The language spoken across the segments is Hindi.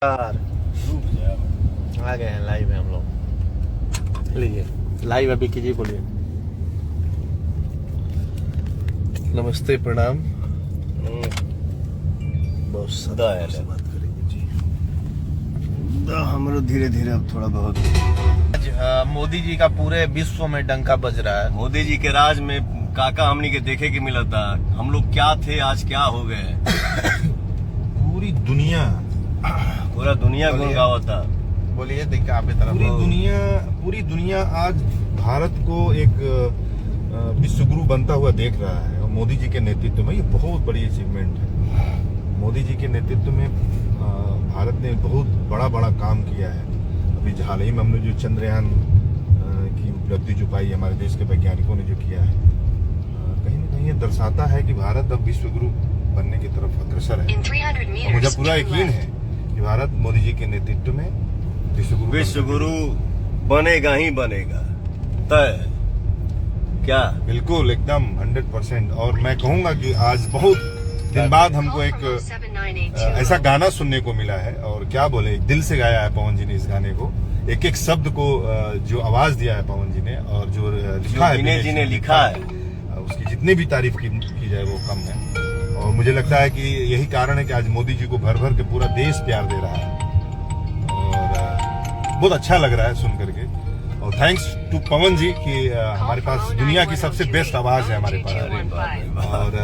यार आ गए हैं, लाइव है हम लोग। लीजिए लाइव अभी कीजिए, बोलिए। नमस्ते, प्रणाम। बहुत सदा से बात करेंगे जी। हम लोग धीरे धीरे अब थोड़ा बहुत आज मोदी जी का पूरे विश्व में डंका बज रहा है। मोदी जी के राज में काका हमनी के देखे के मिला था। हम लोग क्या थे, आज क्या हो गए। पूरी दुनिया पूरा दुनिया गुण गावता। बोलिए, देखिए आप तरफ पूरी दुनिया आज भारत को एक विश्वगुरु बनता हुआ देख रहा है। और मोदी जी के नेतृत्व में ये बहुत बड़ी अचीवमेंट है। मोदी जी के नेतृत्व में भारत ने बहुत बड़ा काम किया है। अभी हाल ही में हमने जो चंद्रयान की उपलब्धि जो पाई, हमारे देश के वैज्ञानिकों ने जो किया है, कहीं ना कहीं ये दर्शाता है कि भारत अब विश्वगुरु बनने की तरफ अग्रसर है। और मुझे पूरा यकीन है कि भारत मोदी जी के नेतृत्व में विश्वगुरु बनेगा ही बनेगा, तय। क्या बिल्कुल एकदम 100%। और मैं कहूंगा कि आज बहुत दिन बाद हमको एक ऐसा गाना सुनने को मिला है। और क्या बोले, दिल से गाया है पवन जी ने इस गाने को। एक एक शब्द को जो आवाज दिया है पवन जी ने, और जो लिखा है विनय जी ने लिखा है, उसकी जितनी भी तारीफ की जाए वो कम है। और मुझे लगता है कि यही कारण है कि आज मोदी जी को भर भर के पूरा देश प्यार दे रहा है। और बहुत अच्छा लग रहा है सुन करके। और थैंक्स टू पवन जी कि हमारे पास दुनिया की सबसे बेस्ट आवाज है हमारे पास। और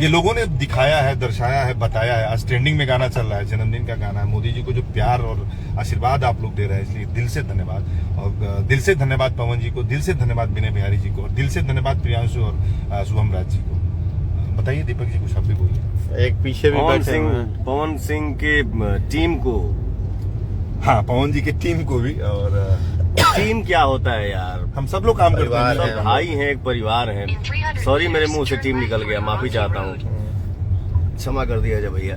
ये लोगों ने दिखाया है, दर्शाया है, बताया है। आज ट्रेंडिंग में गाना चल रहा है, जन्मदिन का गाना है। मोदी जी को जो प्यार और आशीर्वाद आप लोग दे रहे हैं, इसलिए दिल से धन्यवाद। और दिल से धन्यवाद पवन जी को, दिल से धन्यवाद विनय बिहारी जी को, और दिल से धन्यवाद प्रियांशु और शुभम राज जी को। बताइए दीपक जी, कुछ शब्द बोलिए। एक पीछे भी बैठे हैं पवन सिंह के टीम को। हाँ, पवन जी के टीम को भी। और टीम क्या होता है यार, हम सब लोग काम करते हैं, सब भाई हैं, एक परिवार हैं। सॉरी, मेरे मुंह से टीम निकल गया, माफी चाहता हूँ, क्षमा कर दिया जाए भैया।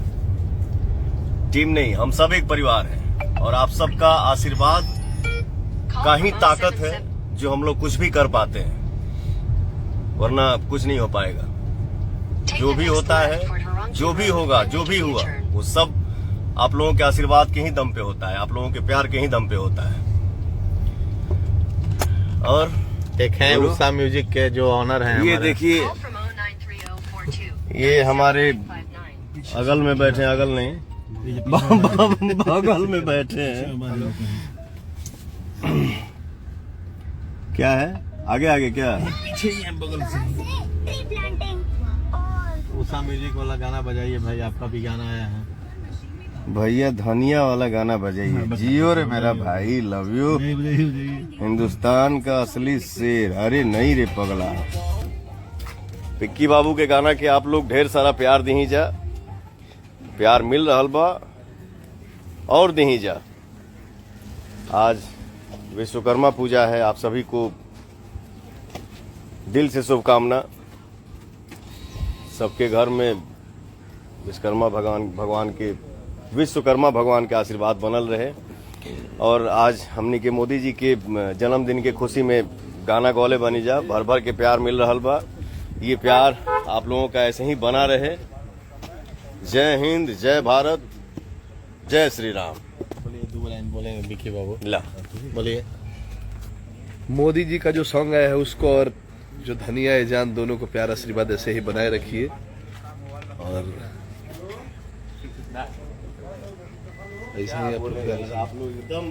टीम नहीं, हम सब एक परिवार हैं। और आप सबका आशीर्वाद का ही ताकत है जो हम लोग कुछ भी कर पाते हैं, वरना कुछ नहीं हो पाएगा। जो भी होता है, जो भी होगा, जो भी हुआ, वो सब आप लोगों के आशीर्वाद के ही दम पे होता है, आप लोगों के प्यार के ही दम पे होता है। और एक है उषा म्यूजिक के जो ऑनर हैं, ये देखिए, ये हमारे अगल में बैठे हैं, अगल नहीं बगल में बैठे हैं। क्या है आगे आगे, क्या पीछे ही है बगल से। उषा म्यूजिक वाला गाना बजाइए भाई, आपका भी गाना आया है। भैया धनिया वाला गाना बजाइए। जियो रे मेरा भाई, लव यू। हिंदुस्तान का असली शेर। अरे नहीं रे पगला। पिक्की बाबू के गाना के आप लोग ढेर सारा प्यार दही जा, प्यार मिल रहा बा और दही जा। आज विश्वकर्मा पूजा है, आप सभी को दिल से शुभकामना। सबके घर में विश्वकर्मा भगवान के आशीर्वाद बनल रहे। और आज हमनी के मोदी जी के जन्मदिन के खुशी में गाना गौले बनी जा, भर भर के प्यार मिल रहा बा। ये प्यार आप लोगों का ऐसे ही बना रहे। जय हिंद, जय भारत, जय श्री राम। बोलिए, 2 लाइन बोलेंगे बिक्की बाबू। ला बोलिए। मोदी जी का जो सॉन्ग आया है उसको, और जो धनिया है जान, दोनों को प्यार आशीर्वाद ऐसे ही बनाए रखिए। और ऐसे ही आप लोग एकदम